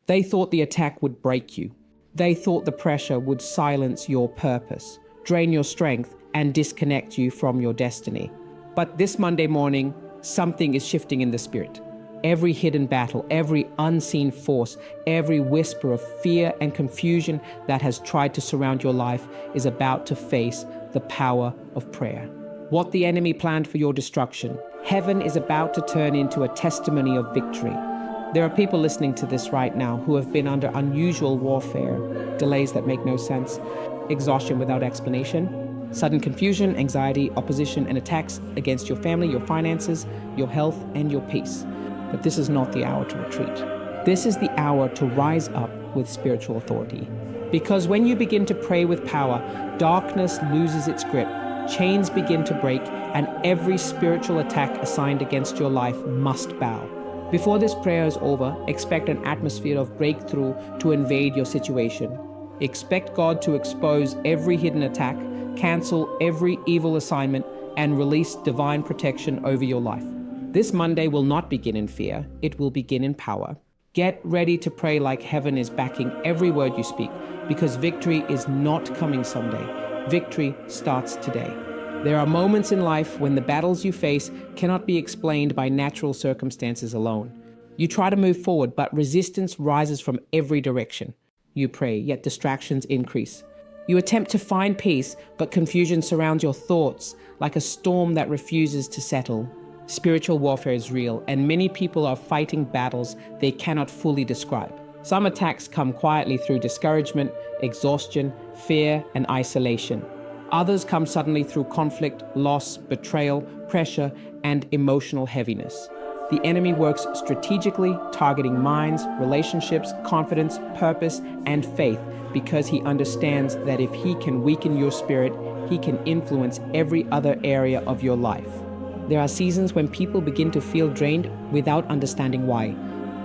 They thought the attack would break you. They thought the pressure would silence your purpose, drain your strength, and disconnect you from your destiny. But this Monday morning, something is shifting in the spirit. Every hidden battle, every unseen force, every whisper of fear and confusion that has tried to surround your life is about to face the power of prayer. What the enemy planned for your destruction, heaven is about to turn into a testimony of victory. There are people listening to this right now who have been under unusual warfare, delays that make no sense, exhaustion without explanation, sudden confusion, anxiety, opposition, and attacks against your family, your finances, your health, and your peace. But this is not the hour to retreat. This is the hour to rise up with spiritual authority. Because when you begin to pray with power, darkness loses its grip, chains begin to break, and every spiritual attack assigned against your life must bow. Before this prayer is over, expect an atmosphere of breakthrough to invade your situation. Expect God to expose every hidden attack, cancel every evil assignment, and release divine protection over your life. This Monday will not begin in fear, it will begin in power. Get ready to pray like heaven is backing every word you speak, because victory is not coming someday. Victory starts today. There are moments in life when the battles you face cannot be explained by natural circumstances alone. You try to move forward, but resistance rises from every direction. You pray, yet distractions increase. You attempt to find peace, but confusion surrounds your thoughts like a storm that refuses to settle. Spiritual warfare is real, and many people are fighting battles they cannot fully describe. Some attacks come quietly through discouragement, exhaustion, fear, and isolation. Others come suddenly through conflict, loss, betrayal, pressure, and emotional heaviness. The enemy works strategically, targeting minds, relationships, confidence, purpose, and faith, because he understands that if he can weaken your spirit, he can influence every other area of your life. There are seasons when people begin to feel drained without understanding why.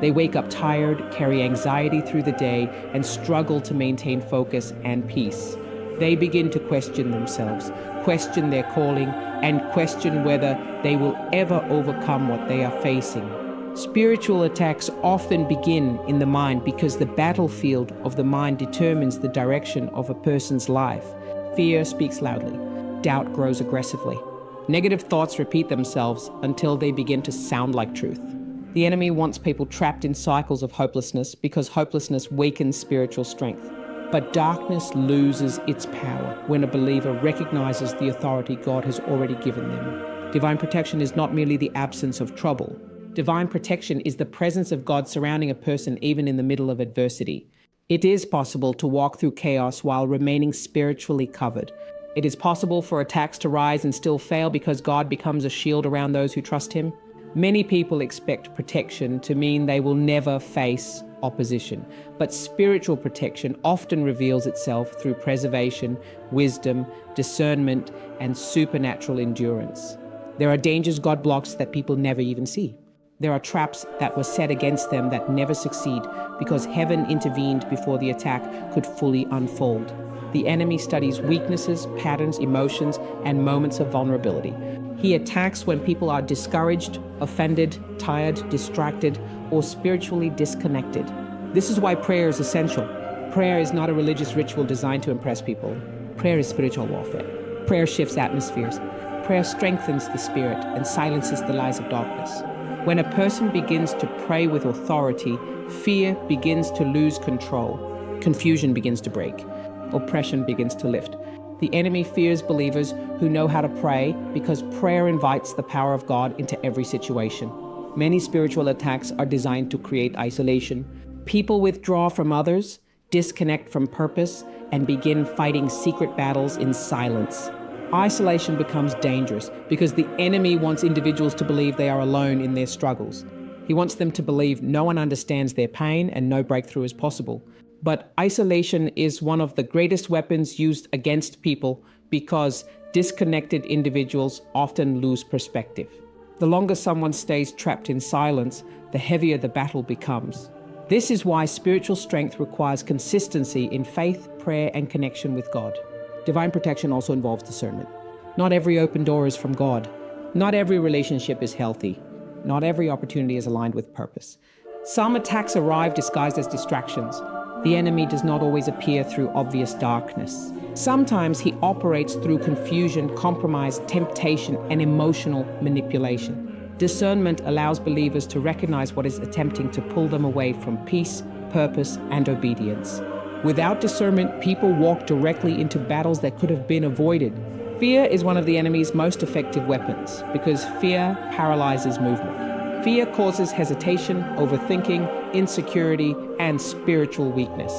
They wake up tired, carry anxiety through the day, and struggle to maintain focus and peace. They begin to question themselves, question their calling, and question whether they will ever overcome what they are facing. Spiritual attacks often begin in the mind because the battlefield of the mind determines the direction of a person's life. Fear speaks loudly. Doubt grows aggressively. Negative thoughts repeat themselves until they begin to sound like truth. The enemy wants people trapped in cycles of hopelessness because hopelessness weakens spiritual strength. But darkness loses its power when a believer recognizes the authority God has already given them. Divine protection is not merely the absence of trouble. Divine protection is the presence of God surrounding a person even in the middle of adversity. It is possible to walk through chaos while remaining spiritually covered. It is possible for attacks to rise and still fail because God becomes a shield around those who trust Him. Many people expect protection to mean they will never face opposition, but spiritual protection often reveals itself through preservation, wisdom, discernment, and supernatural endurance. There are dangers God blocks that people never even see. There are traps that were set against them that never succeed because heaven intervened before the attack could fully unfold. The enemy studies weaknesses, patterns, emotions, and moments of vulnerability. He attacks when people are discouraged, offended, tired, distracted, or spiritually disconnected. This is why prayer is essential. Prayer is not a religious ritual designed to impress people. Prayer is spiritual warfare. Prayer shifts atmospheres. Prayer strengthens the spirit and silences the lies of darkness. When a person begins to pray with authority, fear begins to lose control. Confusion begins to break. Oppression begins to lift. The enemy fears believers who know how to pray because prayer invites the power of God into every situation. Many spiritual attacks are designed to create isolation. People withdraw from others, disconnect from purpose, and begin fighting secret battles in silence. Isolation becomes dangerous because the enemy wants individuals to believe they are alone in their struggles. He wants them to believe no one understands their pain and no breakthrough is possible. But isolation is one of the greatest weapons used against people because disconnected individuals often lose perspective. The longer someone stays trapped in silence, the heavier the battle becomes. This is why spiritual strength requires consistency in faith, prayer, and connection with God. Divine protection also involves discernment. Not every open door is from God. Not every relationship is healthy. Not every opportunity is aligned with purpose. Some attacks arrive disguised as distractions. The enemy does not always appear through obvious darkness. Sometimes he operates through confusion, compromise, temptation, and emotional manipulation. Discernment allows believers to recognize what is attempting to pull them away from peace, purpose, and obedience. Without discernment, people walk directly into battles that could have been avoided. Fear is one of the enemy's most effective weapons because fear paralyzes movement. Fear causes hesitation, overthinking, insecurity, and spiritual weakness.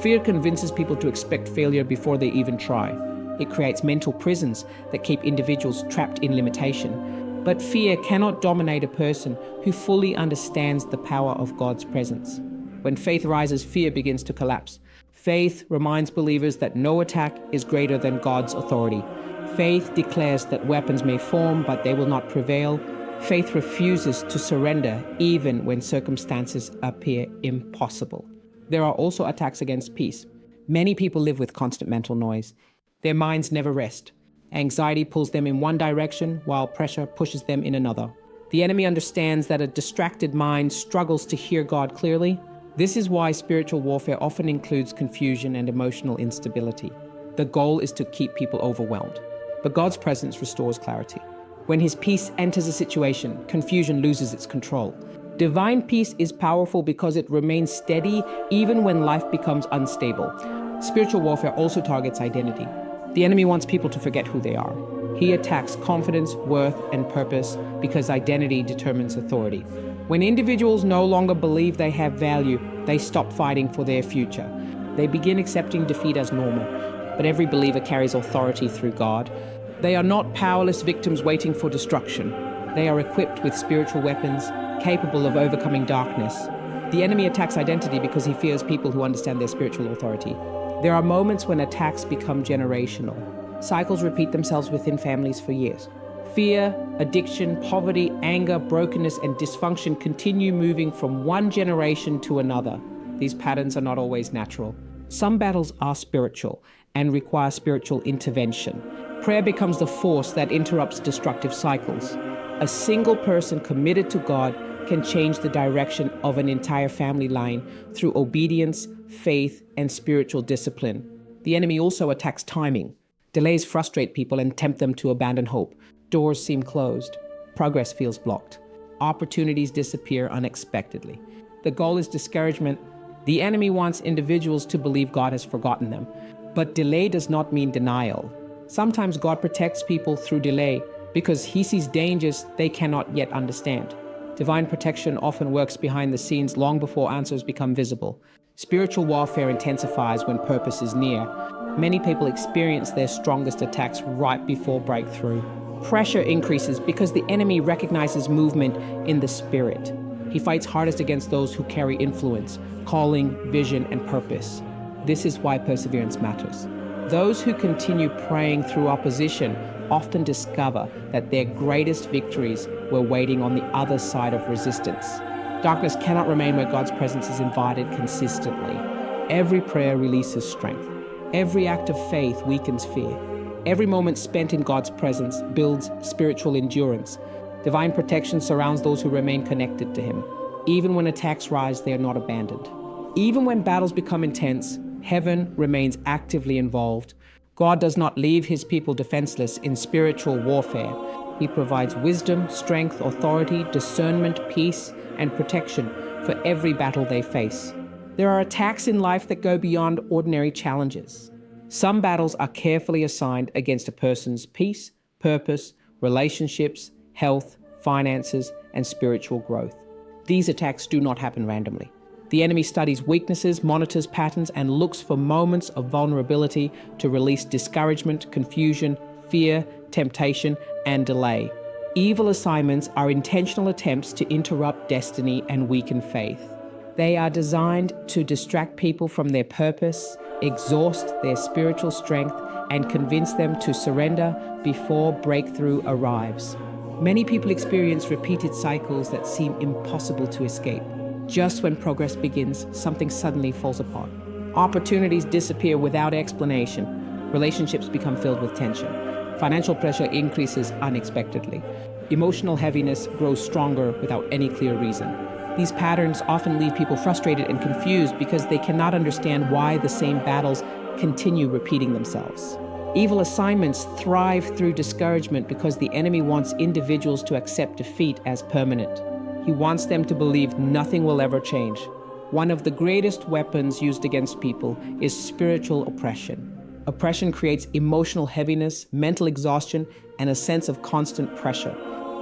Fear convinces people to expect failure before they even try. It creates mental prisons that keep individuals trapped in limitation. But fear cannot dominate a person who fully understands the power of God's presence. When faith rises, fear begins to collapse. Faith reminds believers that no attack is greater than God's authority. Faith declares that weapons may form, but they will not prevail. Faith refuses to surrender even when circumstances appear impossible. There are also attacks against peace. Many people live with constant mental noise. Their minds never rest. Anxiety pulls them in one direction while pressure pushes them in another. The enemy understands that a distracted mind struggles to hear God clearly. This is why spiritual warfare often includes confusion and emotional instability. The goal is to keep people overwhelmed. But God's presence restores clarity. When His peace enters a situation, confusion loses its control. Divine peace is powerful because it remains steady even when life becomes unstable. Spiritual warfare also targets identity. The enemy wants people to forget who they are. He attacks confidence, worth, and purpose because identity determines authority. When individuals no longer believe they have value, they stop fighting for their future. They begin accepting defeat as normal. But every believer carries authority through God. They are not powerless victims waiting for destruction. They are equipped with spiritual weapons, capable of overcoming darkness. The enemy attacks identity because he fears people who understand their spiritual authority. There are moments when attacks become generational. Cycles repeat themselves within families for years. Fear, addiction, poverty, anger, brokenness, and dysfunction continue moving from one generation to another. These patterns are not always natural. Some battles are spiritual and require spiritual intervention. Prayer becomes the force that interrupts destructive cycles. A single person committed to God can change the direction of an entire family line through obedience, faith, and spiritual discipline. The enemy also attacks timing. Delays frustrate people and tempt them to abandon hope. Doors seem closed. Progress feels blocked. Opportunities disappear unexpectedly. The goal is discouragement. The enemy wants individuals to believe God has forgotten them. But delay does not mean denial. Sometimes God protects people through delay because He sees dangers they cannot yet understand. Divine protection often works behind the scenes long before answers become visible. Spiritual warfare intensifies when purpose is near. Many people experience their strongest attacks right before breakthrough. Pressure increases because the enemy recognizes movement in the spirit. He fights hardest against those who carry influence, calling, vision, and purpose. This is why perseverance matters. Those who continue praying through opposition often discover that their greatest victories were waiting on the other side of resistance. Darkness cannot remain where God's presence is invited consistently. Every prayer releases strength. Every act of faith weakens fear. Every moment spent in God's presence builds spiritual endurance. Divine protection surrounds those who remain connected to Him. Even when attacks rise, they are not abandoned. Even when battles become intense, heaven remains actively involved. God does not leave His people defenseless in spiritual warfare. He provides wisdom, strength, authority, discernment, peace, and protection for every battle they face. There are attacks in life that go beyond ordinary challenges. Some battles are carefully assigned against a person's peace, purpose, relationships, health, finances, and spiritual growth. These attacks do not happen randomly. The enemy studies weaknesses, monitors patterns, and looks for moments of vulnerability to release discouragement, confusion, fear, temptation, and delay. Evil assignments are intentional attempts to interrupt destiny and weaken faith. They are designed to distract people from their purpose, exhaust their spiritual strength, and convince them to surrender before breakthrough arrives. Many people experience repeated cycles that seem impossible to escape. Just when progress begins, something suddenly falls apart. Opportunities disappear without explanation. Relationships become filled with tension. Financial pressure increases unexpectedly. Emotional heaviness grows stronger without any clear reason. These patterns often leave people frustrated and confused because they cannot understand why the same battles continue repeating themselves. Evil assignments thrive through discouragement because the enemy wants individuals to accept defeat as permanent. He wants them to believe nothing will ever change. One of the greatest weapons used against people is spiritual oppression. Oppression creates emotional heaviness, mental exhaustion, and a sense of constant pressure.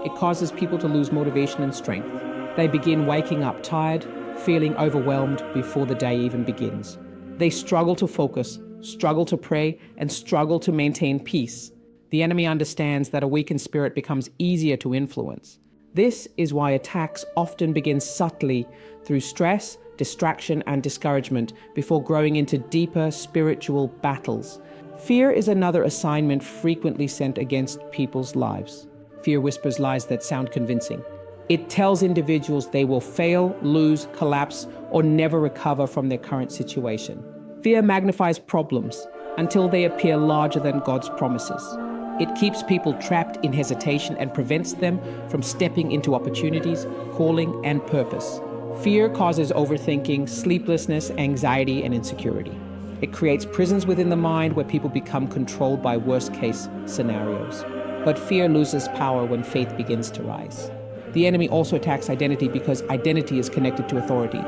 It causes people to lose motivation and strength. They begin waking up tired, feeling overwhelmed before the day even begins. They struggle to focus, struggle to pray, and struggle to maintain peace. The enemy understands that a weakened spirit becomes easier to influence. This is why attacks often begin subtly through stress, distraction, and discouragement before growing into deeper spiritual battles. Fear is another assignment frequently sent against people's lives. Fear whispers lies that sound convincing. It tells individuals they will fail, lose, collapse, or never recover from their current situation. Fear magnifies problems until they appear larger than God's promises. It keeps people trapped in hesitation and prevents them from stepping into opportunities, calling, and purpose. Fear causes overthinking, sleeplessness, anxiety, and insecurity. It creates prisons within the mind where people become controlled by worst-case scenarios. But fear loses power when faith begins to rise. The enemy also attacks identity because identity is connected to authority.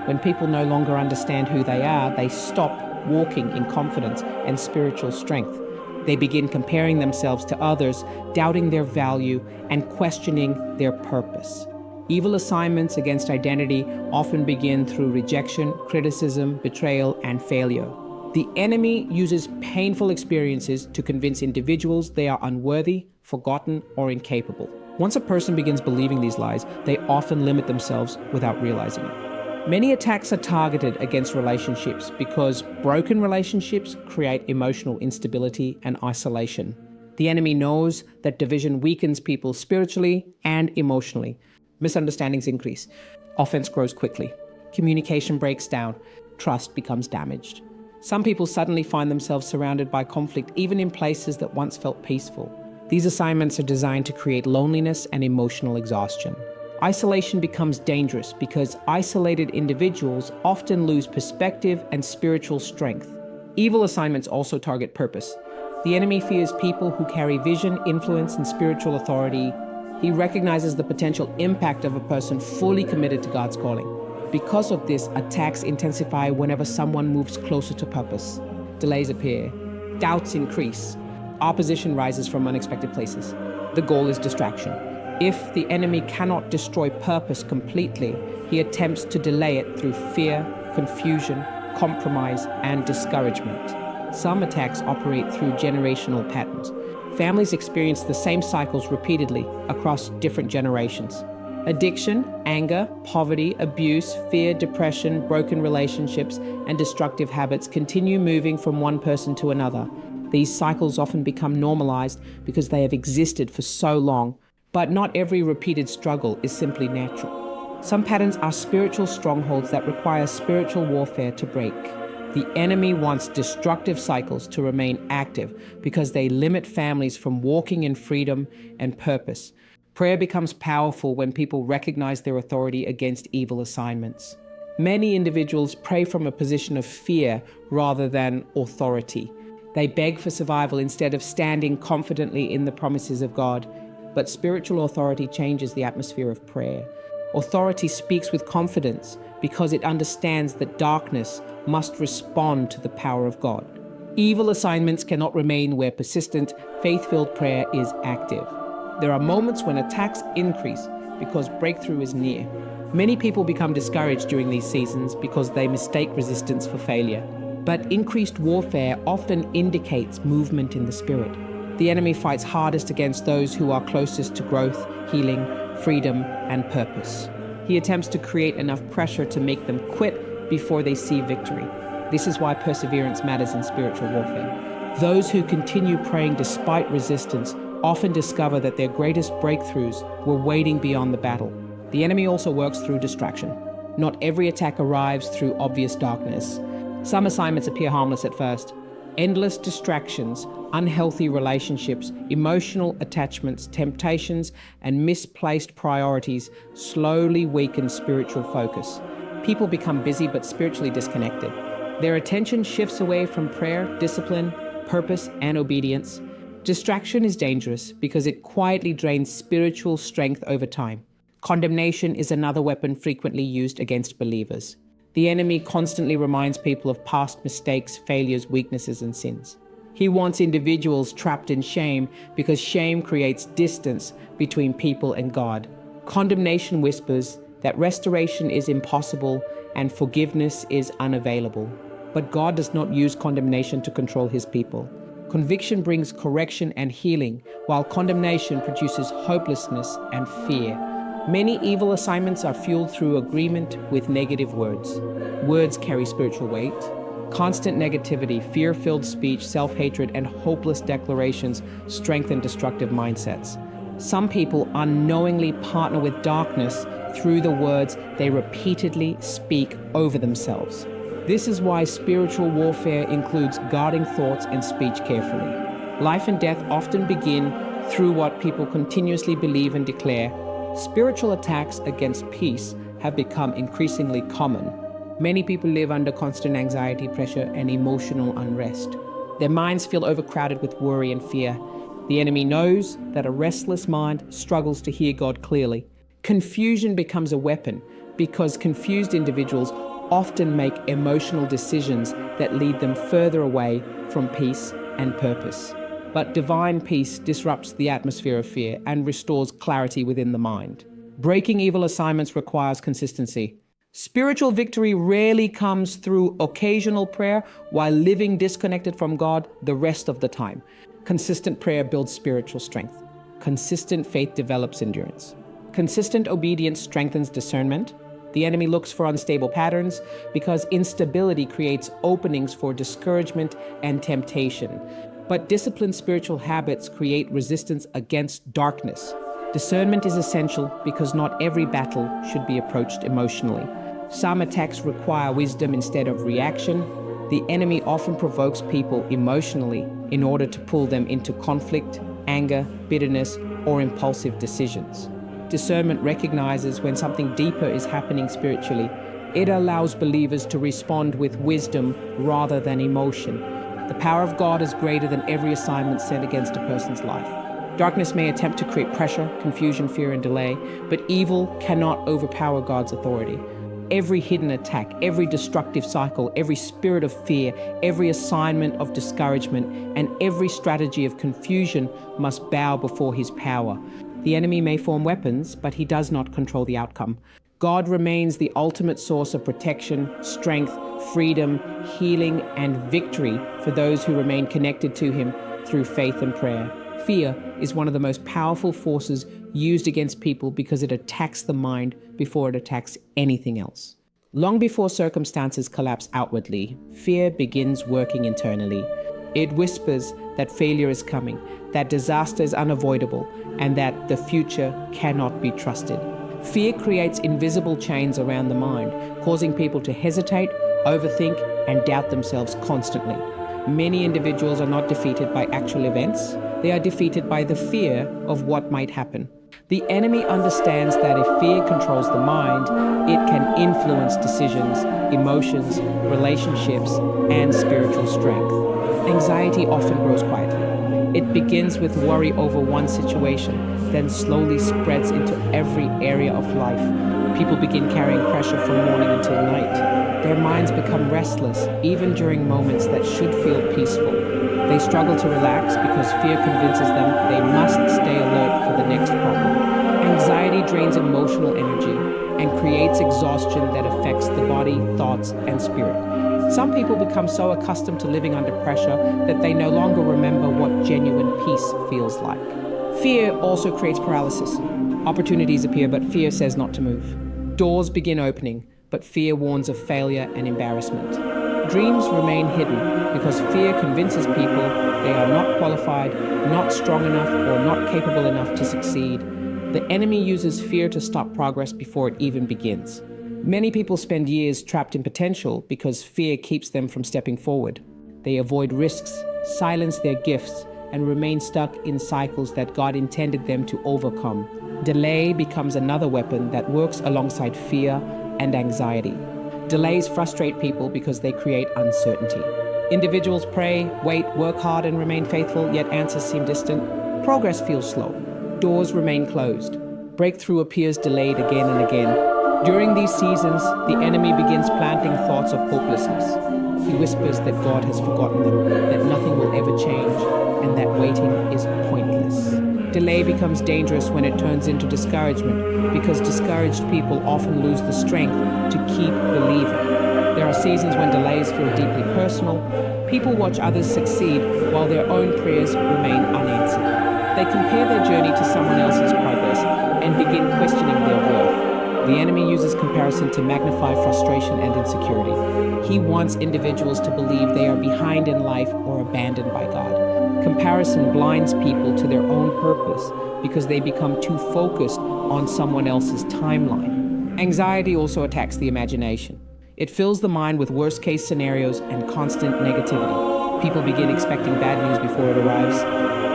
When people no longer understand who they are, they stop walking in confidence and spiritual strength. They begin comparing themselves to others, doubting their value, and questioning their purpose. Evil assignments against identity often begin through rejection, criticism, betrayal, and failure. The enemy uses painful experiences to convince individuals they are unworthy, forgotten, or incapable. Once a person begins believing these lies, they often limit themselves without realizing it. Many attacks are targeted against relationships because broken relationships create emotional instability and isolation. The enemy knows that division weakens people spiritually and emotionally. Misunderstandings increase. Offense grows quickly. Communication breaks down. Trust becomes damaged. Some people suddenly find themselves surrounded by conflict, even in places that once felt peaceful. These assignments are designed to create loneliness and emotional exhaustion. Isolation becomes dangerous because isolated individuals often lose perspective and spiritual strength. Evil assignments also target purpose. The enemy fears people who carry vision, influence, and spiritual authority. He recognizes the potential impact of a person fully committed to God's calling. Because of this, attacks intensify whenever someone moves closer to purpose. Delays appear. Doubts increase. Opposition rises from unexpected places. The goal is distraction. If the enemy cannot destroy purpose completely, he attempts to delay it through fear, confusion, compromise, and discouragement. Some attacks operate through generational patterns. Families experience the same cycles repeatedly across different generations. Addiction, anger, poverty, abuse, fear, depression, broken relationships, and destructive habits continue moving from one person to another. These cycles often become normalized because they have existed for so long, but not every repeated struggle is simply natural. Some patterns are spiritual strongholds that require spiritual warfare to break. The enemy wants destructive cycles to remain active because they limit families from walking in freedom and purpose. Prayer becomes powerful when people recognize their authority against evil assignments. Many individuals pray from a position of fear rather than authority. They beg for survival instead of standing confidently in the promises of God. But spiritual authority changes the atmosphere of prayer. Authority speaks with confidence because it understands that darkness must respond to the power of God. Evil assignments cannot remain where persistent, faith-filled prayer is active. There are moments when attacks increase because breakthrough is near. Many people become discouraged during these seasons because they mistake resistance for failure. But increased warfare often indicates movement in the spirit. The enemy fights hardest against those who are closest to growth, healing, freedom, and purpose. He attempts to create enough pressure to make them quit before they see victory. This is why perseverance matters in spiritual warfare. Those who continue praying despite resistance often discover that their greatest breakthroughs were waiting beyond the battle. The enemy also works through distraction. Not every attack arrives through obvious darkness. Some assignments appear harmless at first, Endless distractions, unhealthy relationships, emotional attachments, temptations, and misplaced priorities slowly weaken spiritual focus. People become busy but spiritually disconnected. Their attention shifts away from prayer, discipline, purpose, and obedience. Distraction is dangerous because it quietly drains spiritual strength over time. Condemnation is another weapon frequently used against believers. The enemy constantly reminds people of past mistakes, failures, weaknesses, and sins. He wants individuals trapped in shame because shame creates distance between people and God. Condemnation whispers that restoration is impossible and forgiveness is unavailable. But God does not use condemnation to control his people. Conviction brings correction and healing, while condemnation produces hopelessness and fear. Many evil assignments are fueled through agreement with negative words. Words carry spiritual weight. Constant negativity, fear-filled speech, self-hatred, and hopeless declarations strengthen destructive mindsets. Some people unknowingly partner with darkness through the words they repeatedly speak over themselves. This is why spiritual warfare includes guarding thoughts and speech carefully. Life and death often begin through what people continuously believe and declare. Spiritual attacks against peace have become increasingly common. Many people live under constant anxiety, pressure, and emotional unrest. Their minds feel overcrowded with worry and fear. The enemy knows that a restless mind struggles to hear God clearly. Confusion becomes a weapon because confused individuals often make emotional decisions that lead them further away from peace and purpose. But divine peace disrupts the atmosphere of fear and restores clarity within the mind. Breaking evil assignments requires consistency. Spiritual victory rarely comes through occasional prayer while living disconnected from God the rest of the time. Consistent prayer builds spiritual strength. Consistent faith develops endurance. Consistent obedience strengthens discernment. The enemy looks for unstable patterns because instability creates openings for discouragement and temptation. But disciplined spiritual habits create resistance against darkness. Discernment is essential because not every battle should be approached emotionally. Some attacks require wisdom instead of reaction. The enemy often provokes people emotionally in order to pull them into conflict, anger, bitterness, or impulsive decisions. Discernment recognizes when something deeper is happening spiritually. It allows believers to respond with wisdom rather than emotion. The power of God is greater than every assignment sent against a person's life. Darkness may attempt to create pressure, confusion, fear, and delay, but evil cannot overpower God's authority. Every hidden attack, every destructive cycle, every spirit of fear, every assignment of discouragement, and every strategy of confusion must bow before his power. The enemy may form weapons, but he does not control the outcome. God remains the ultimate source of protection, strength, freedom, healing, and victory for those who remain connected to him through faith and prayer. Fear is one of the most powerful forces used against people because it attacks the mind before it attacks anything else. Long before circumstances collapse outwardly, fear begins working internally. It whispers that failure is coming, that disaster is unavoidable, and that the future cannot be trusted. Fear creates invisible chains around the mind, causing people to hesitate, overthink, and doubt themselves constantly. Many individuals are not defeated by actual events. They are defeated by the fear of what might happen. The enemy understands that if fear controls the mind, it can influence decisions, emotions, relationships, and spiritual strength. Anxiety often grows quietly. It begins with worry over one situation, then slowly spreads into every area of life. People begin carrying pressure from morning until night. Their minds become restless, even during moments that should feel peaceful. They struggle to relax because fear convinces them they must stay alert for the next problem. Anxiety drains emotional energy and creates exhaustion that affects the body, thoughts, and spirit. Some people become so accustomed to living under pressure that they no longer remember what genuine peace feels like. Fear also creates paralysis. Opportunities appear, but fear says not to move. Doors begin opening, but fear warns of failure and embarrassment. Dreams remain hidden because fear convinces people they are not qualified, not strong enough, or not capable enough to succeed. The enemy uses fear to stop progress before it even begins. Many people spend years trapped in potential because fear keeps them from stepping forward. They avoid risks, silence their gifts, and remain stuck in cycles that God intended them to overcome. Delay becomes another weapon that works alongside fear and anxiety. Delays frustrate people because they create uncertainty. Individuals pray, wait, work hard, and remain faithful, yet answers seem distant. Progress feels slow. Doors remain closed. Breakthrough appears delayed again and again. During these seasons, the enemy begins planting thoughts of hopelessness. He whispers that God has forgotten them, that nothing will ever change, and that waiting is pointless. Delay becomes dangerous when it turns into discouragement, because discouraged people often lose the strength to keep believing. There are seasons when delays feel deeply personal. People watch others succeed while their own prayers remain unanswered. They compare their journey to someone else's progress and begin questioning their worth. The enemy uses comparison to magnify frustration and insecurity. He wants individuals to believe they are behind in life or abandoned by God. Comparison blinds people to their own purpose because they become too focused on someone else's timeline. Anxiety also attacks the imagination. It fills the mind with worst-case scenarios and constant negativity. People begin expecting bad news before it arrives.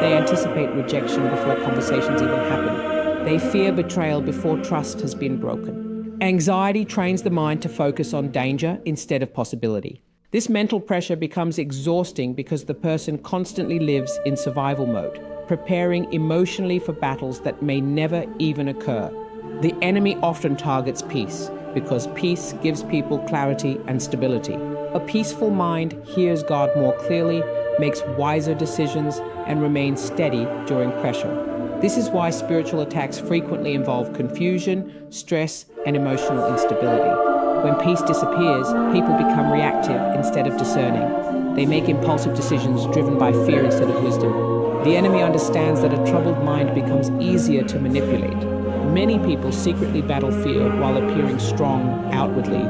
They anticipate rejection before conversations even happen. They fear betrayal before trust has been broken. Anxiety trains the mind to focus on danger instead of possibility. This mental pressure becomes exhausting because the person constantly lives in survival mode, preparing emotionally for battles that may never even occur. The enemy often targets peace because peace gives people clarity and stability. A peaceful mind hears God more clearly, makes wiser decisions, and remains steady during pressure. This is why spiritual attacks frequently involve confusion, stress, and emotional instability. When peace disappears, people become reactive instead of discerning. They make impulsive decisions driven by fear instead of wisdom. The enemy understands that a troubled mind becomes easier to manipulate. Many people secretly battle fear while appearing strong outwardly.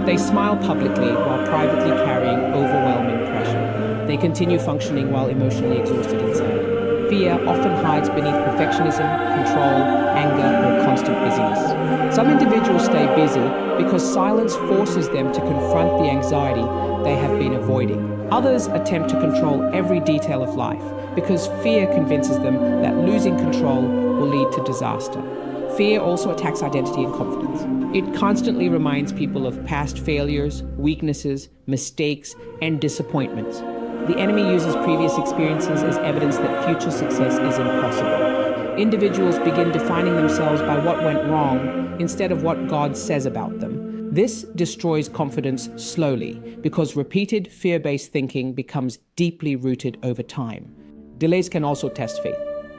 They smile publicly while privately carrying overwhelming pressure. They continue functioning while emotionally exhausted inside. Fear often hides beneath perfectionism, control, anger, or constant busyness. Some individuals stay busy because silence forces them to confront the anxiety they have been avoiding. Others attempt to control every detail of life because fear convinces them that losing control will lead to disaster. Fear also attacks identity and confidence. It constantly reminds people of past failures, weaknesses, mistakes, and disappointments. The enemy uses previous experiences as evidence that future success is impossible. Individuals begin defining themselves by what went wrong instead of what God says about them. This destroys confidence slowly because repeated fear-based thinking becomes deeply rooted over time. Delays can also test faith.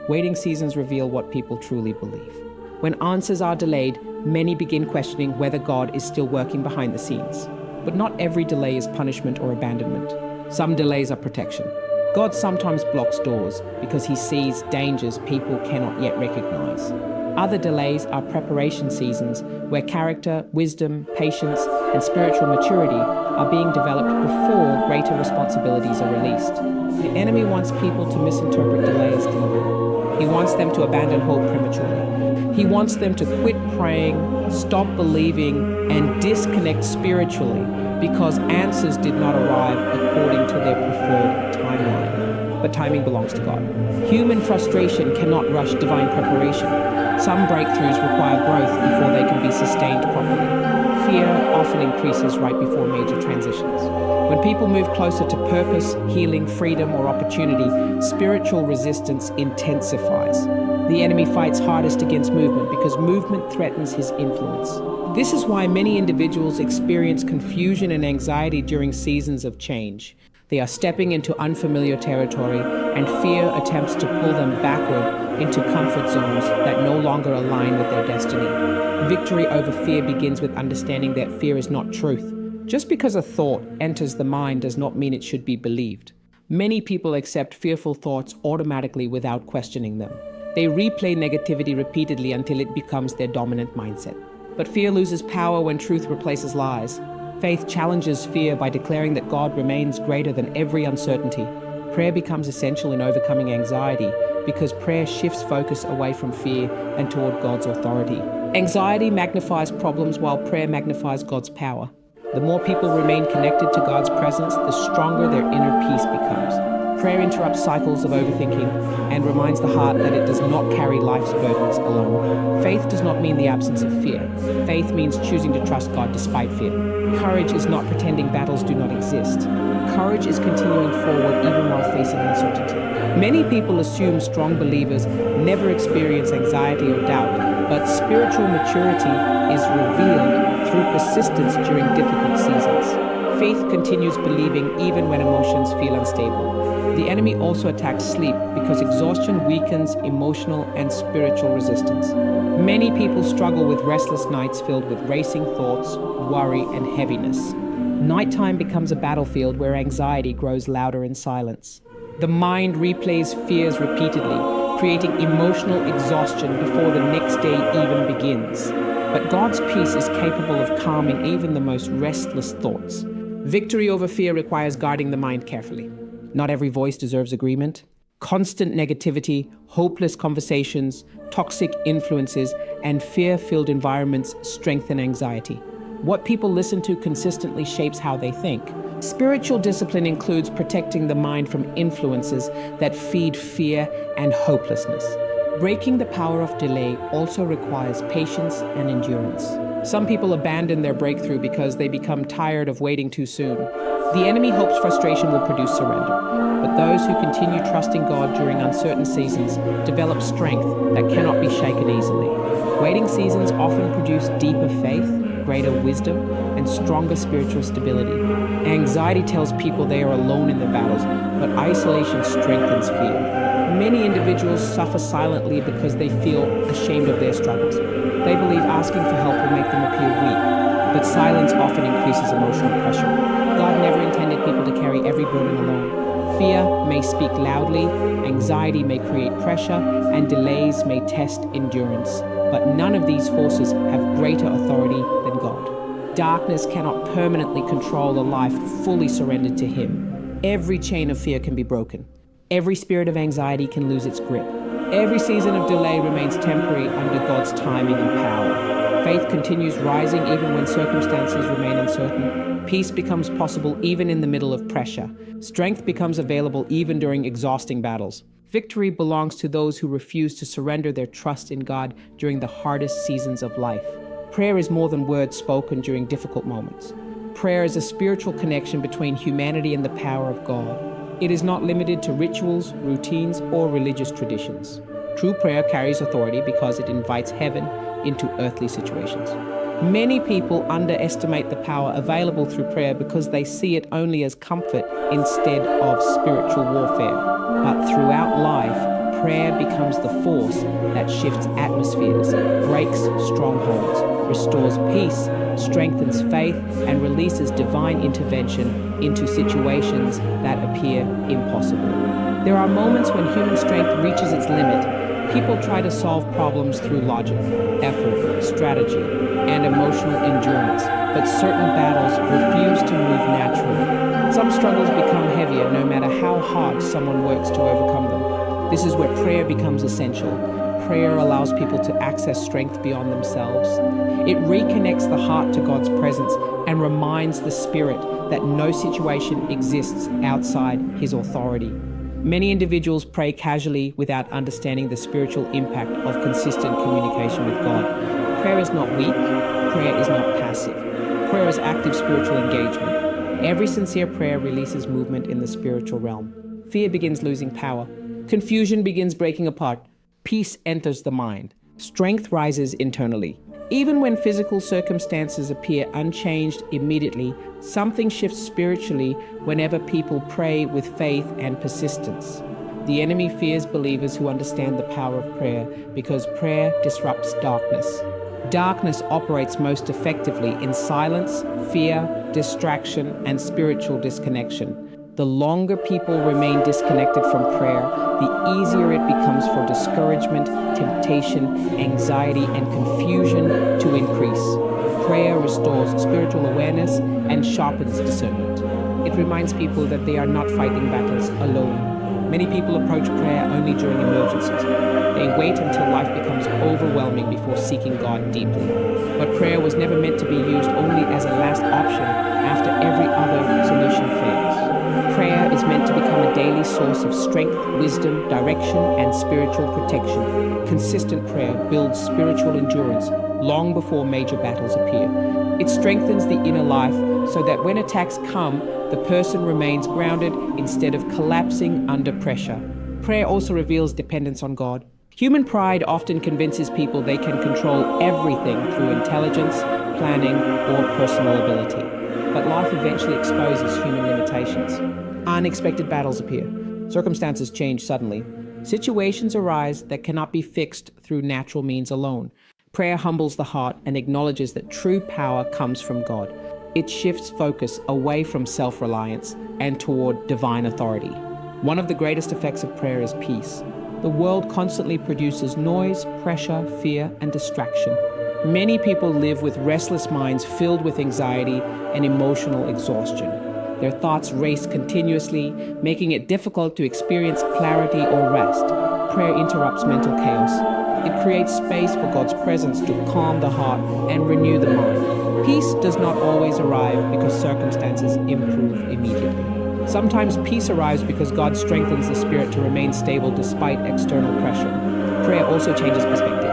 Waiting seasons reveal what people truly believe. When answers are delayed, many begin questioning whether God is still working behind the scenes. But not every delay is punishment or abandonment. Some delays are protection. God sometimes blocks doors because he sees dangers people cannot yet recognize. Other delays are preparation seasons where character, wisdom, patience, and spiritual maturity are being developed before greater responsibilities are released. The enemy wants people to misinterpret delay as denial. He wants them to abandon hope prematurely. He wants them to quit praying, stop believing, and disconnect spiritually because answers did not arrive according to their preferred timeline. But timing belongs to God. Human frustration cannot rush divine preparation. Some breakthroughs require growth before they can be sustained properly. Fear often increases right before major transitions. When people move closer to purpose, healing, freedom, or opportunity, spiritual resistance intensifies. The enemy fights hardest against movement because movement threatens his influence. This is why many individuals experience confusion and anxiety during seasons of change. They are stepping into unfamiliar territory, and fear attempts to pull them backward into comfort zones that no longer align with their destiny. Victory over fear begins with understanding that fear is not truth. Just because a thought enters the mind does not mean it should be believed. Many people accept fearful thoughts automatically without questioning them. They replay negativity repeatedly until it becomes their dominant mindset. But fear loses power when truth replaces lies. Faith challenges fear by declaring that God remains greater than every uncertainty. Prayer becomes essential in overcoming anxiety because prayer shifts focus away from fear and toward God's authority. Anxiety magnifies problems while prayer magnifies God's power. The more people remain connected to God's presence, the stronger their inner peace becomes. Prayer interrupts cycles of overthinking and reminds the heart that it does not carry life's burdens alone. Faith does not mean the absence of fear. Faith means choosing to trust God despite fear. Courage is not pretending battles do not exist. Courage is continuing forward even while facing uncertainty. Many people assume strong believers never experience anxiety or doubt, but spiritual maturity is revealed through persistence during difficult seasons. Faith continues believing even when emotions feel unstable. The enemy also attacks sleep because exhaustion weakens emotional and spiritual resistance. Many people struggle with restless nights filled with racing thoughts, worry, and heaviness. Nighttime becomes a battlefield where anxiety grows louder in silence. The mind replays fears repeatedly, creating emotional exhaustion before the next day even begins. But God's peace is capable of calming even the most restless thoughts. Victory over fear requires guarding the mind carefully. Not every voice deserves agreement. Constant negativity, hopeless conversations, toxic influences, and fear-filled environments strengthen anxiety. What people listen to consistently shapes how they think. Spiritual discipline includes protecting the mind from influences that feed fear and hopelessness. Breaking the power of delay also requires patience and endurance. Some people abandon their breakthrough because they become tired of waiting too soon. The enemy hopes frustration will produce surrender, but those who continue trusting God during uncertain seasons develop strength that cannot be shaken easily. Waiting seasons often produce deeper faith, greater wisdom, and stronger spiritual stability. Anxiety tells people they are alone in their battles, but isolation strengthens fear. Many individuals suffer silently because they feel ashamed of their struggles. They believe asking for help will make them appear weak, but silence often increases emotional pressure. God never intended people to carry every burden alone. Fear may speak loudly, anxiety may create pressure, and delays may test endurance. But none of these forces have greater authority than God. Darkness cannot permanently control a life fully surrendered to Him. Every chain of fear can be broken. Every spirit of anxiety can lose its grip. Every season of delay remains temporary under God's timing and power. Faith continues rising even when circumstances remain uncertain. Peace becomes possible even in the middle of pressure. Strength becomes available even during exhausting battles. Victory belongs to those who refuse to surrender their trust in God during the hardest seasons of life. Prayer is more than words spoken during difficult moments. Prayer is a spiritual connection between humanity and the power of God. It is not limited to rituals, routines, or religious traditions. True prayer carries authority because it invites heaven into earthly situations. Many people underestimate the power available through prayer because they see it only as comfort instead of spiritual warfare. But throughout life, prayer becomes the force that shifts atmospheres, breaks strongholds, restores peace, strengthens faith, and releases divine intervention into situations that appear impossible. There are moments when human strength reaches its limit. People try to solve problems through logic, effort, strategy, and emotional endurance, but certain battles refuse to move naturally. Some struggles become heavier no matter how hard someone works to overcome them. This is where prayer becomes essential. Prayer allows people to access strength beyond themselves. It reconnects the heart to God's presence and reminds the spirit that no situation exists outside His authority. Many individuals pray casually without understanding the spiritual impact of consistent communication with God. Prayer is not weak. Prayer is not passive. Prayer is active spiritual engagement. Every sincere prayer releases movement in the spiritual realm. Fear begins losing power. Confusion begins breaking apart. Peace enters the mind. Strength rises internally. Even when physical circumstances appear unchanged immediately, something shifts spiritually whenever people pray with faith and persistence. The enemy fears believers who understand the power of prayer because prayer disrupts darkness. Darkness operates most effectively in silence, fear, distraction, and spiritual disconnection. The longer people remain disconnected from prayer, the easier it becomes for discouragement, temptation, anxiety, and confusion to increase. Prayer restores spiritual awareness and sharpens discernment. It reminds people that they are not fighting battles alone. Many people approach prayer only during emergencies. They wait until life becomes overwhelming before seeking God deeply. But prayer was never meant to be used only as a last option after every other solution fails. Prayer is meant to become a daily source of strength, wisdom, direction, and spiritual protection. Consistent prayer builds spiritual endurance long before major battles appear. It strengthens the inner life so that when attacks come, the person remains grounded instead of collapsing under pressure. Prayer also reveals dependence on God. Human pride often convinces people they can control everything through intelligence, planning, or personal ability. But life eventually exposes human limitations. Unexpected battles appear. Circumstances change suddenly. Situations arise that cannot be fixed through natural means alone. Prayer humbles the heart and acknowledges that true power comes from God. It shifts focus away from self-reliance and toward divine authority. One of the greatest effects of prayer is peace. The world constantly produces noise, pressure, fear, and distraction. Many people live with restless minds filled with anxiety and emotional exhaustion. Their thoughts race continuously, making it difficult to experience clarity or rest. Prayer interrupts mental chaos. It creates space for God's presence to calm the heart and renew the mind. Peace does not always arrive because circumstances improve immediately. Sometimes peace arrives because God strengthens the spirit to remain stable despite external pressure. Prayer also changes perspective.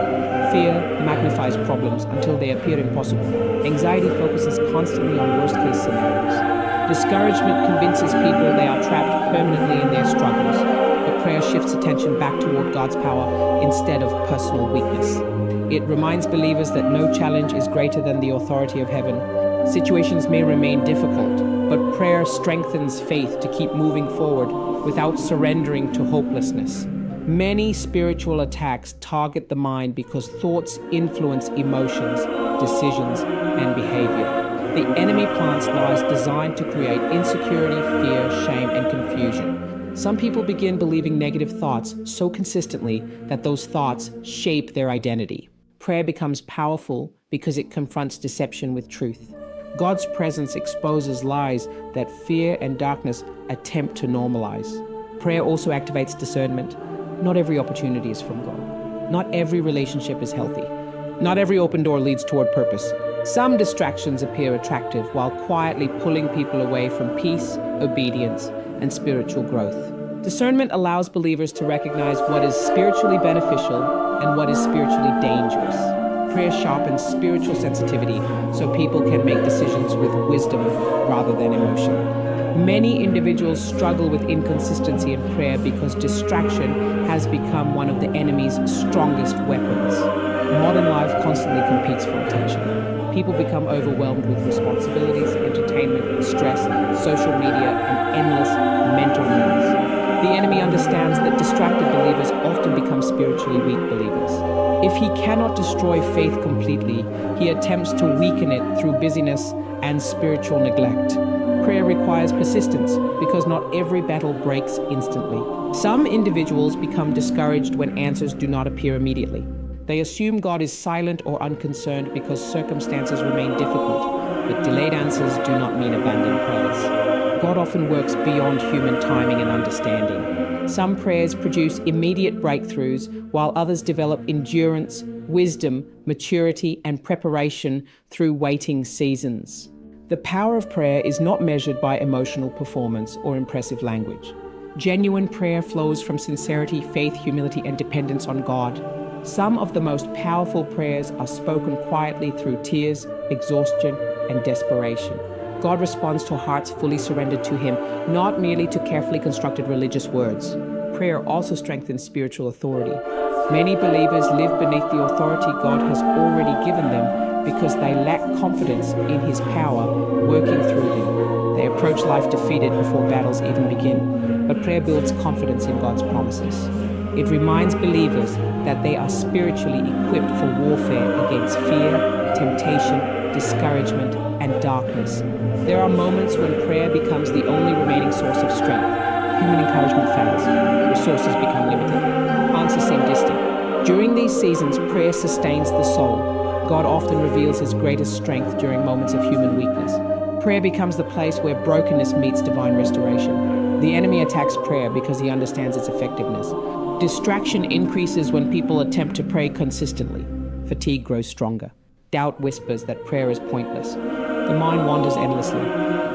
Fear magnifies problems until they appear impossible. Anxiety focuses constantly on worst-case scenarios. Discouragement convinces people they are trapped permanently in their struggles. But prayer shifts attention back toward God's power instead of personal weakness. It reminds believers that no challenge is greater than the authority of heaven. Situations may remain difficult, but prayer strengthens faith to keep moving forward without surrendering to hopelessness. Many spiritual attacks target the mind because thoughts influence emotions, decisions, and behavior. The enemy plants lies designed to create insecurity, fear, shame, and confusion. Some people begin believing negative thoughts so consistently that those thoughts shape their identity. Prayer becomes powerful because it confronts deception with truth. God's presence exposes lies that fear and darkness attempt to normalize. Prayer also activates discernment. Not every opportunity is from God. Not every relationship is healthy. Not every open door leads toward purpose. Some distractions appear attractive while quietly pulling people away from peace, obedience, and spiritual growth. Discernment allows believers to recognize what is spiritually beneficial and what is spiritually dangerous. Prayer sharpens spiritual sensitivity so people can make decisions with wisdom rather than emotion. Many individuals struggle with inconsistency in prayer because distraction has become one of the enemy's strongest weapons. Modern life constantly competes for attention. People become overwhelmed with responsibilities, entertainment, stress, social media, and endless mental noise. The enemy understands that distracted believers often become spiritually weak believers. If he cannot destroy faith completely, he attempts to weaken it through busyness and spiritual neglect. Prayer requires persistence because not every battle breaks instantly. Some individuals become discouraged when answers do not appear immediately. They assume God is silent or unconcerned because circumstances remain difficult, but delayed answers do not mean abandoned prayers. God often works beyond human timing and understanding. Some prayers produce immediate breakthroughs, while others develop endurance, wisdom, maturity, and preparation through waiting seasons. The power of prayer is not measured by emotional performance or impressive language. Genuine prayer flows from sincerity, faith, humility, and dependence on God. Some of the most powerful prayers are spoken quietly through tears, exhaustion, and desperation. God responds to hearts fully surrendered to Him, not merely to carefully constructed religious words. Prayer also strengthens spiritual authority. Many believers live beneath the authority God has already given them because they lack confidence in His power working through them. They approach life defeated before battles even begin. But prayer builds confidence in God's promises. It reminds believers that they are spiritually equipped for warfare against fear, temptation, discouragement, and darkness. There are moments when prayer becomes the only remaining source of strength. Human encouragement fails. Resources become limited. Answers seem distant. During these seasons, prayer sustains the soul. God often reveals His greatest strength during moments of human weakness. Prayer becomes the place where brokenness meets divine restoration. The enemy attacks prayer because he understands its effectiveness. Distraction increases when people attempt to pray consistently. Fatigue grows stronger. Doubt whispers that prayer is pointless. The mind wanders endlessly.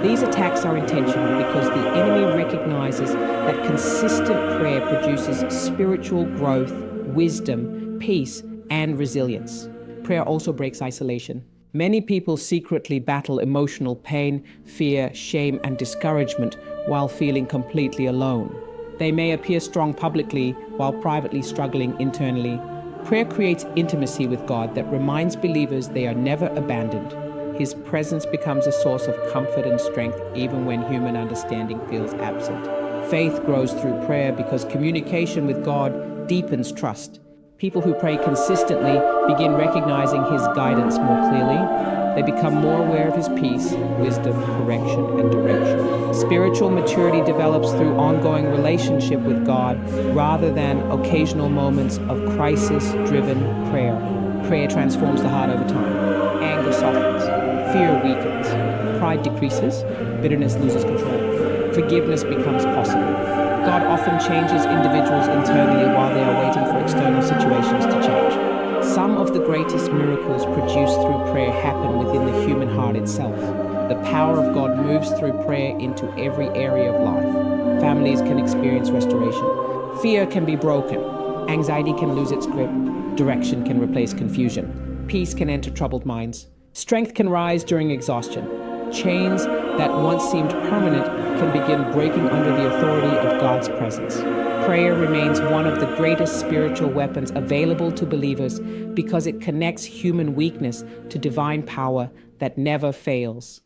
These attacks are intentional because the enemy recognizes that consistent prayer produces spiritual growth, wisdom, peace, and resilience. Prayer also breaks isolation. Many people secretly battle emotional pain, fear, shame, and discouragement while feeling completely alone. They may appear strong publicly while privately struggling internally. Prayer creates intimacy with God that reminds believers they are never abandoned. His presence becomes a source of comfort and strength even when human understanding feels absent. Faith grows through prayer because communication with God deepens trust. People who pray consistently begin recognizing His guidance more clearly. They become more aware of His peace, wisdom, correction, and direction. Spiritual maturity develops through ongoing relationship with God rather than occasional moments of crisis-driven prayer. Prayer transforms the heart over time. Anger softens, fear weakens, pride decreases, bitterness loses control. Forgiveness becomes possible. God often changes individuals internally while they are waiting for external situations to change. Some of the greatest miracles produced through prayer happen within the human heart itself. The power of God moves through prayer into every area of life. Families can experience restoration. Fear can be broken. Anxiety can lose its grip. Direction can replace confusion. Peace can enter troubled minds. Strength can rise during exhaustion. Chains that once seemed permanent can begin breaking under the authority of God's presence. Prayer remains one of the greatest spiritual weapons available to believers because it connects human weakness to divine power that never fails.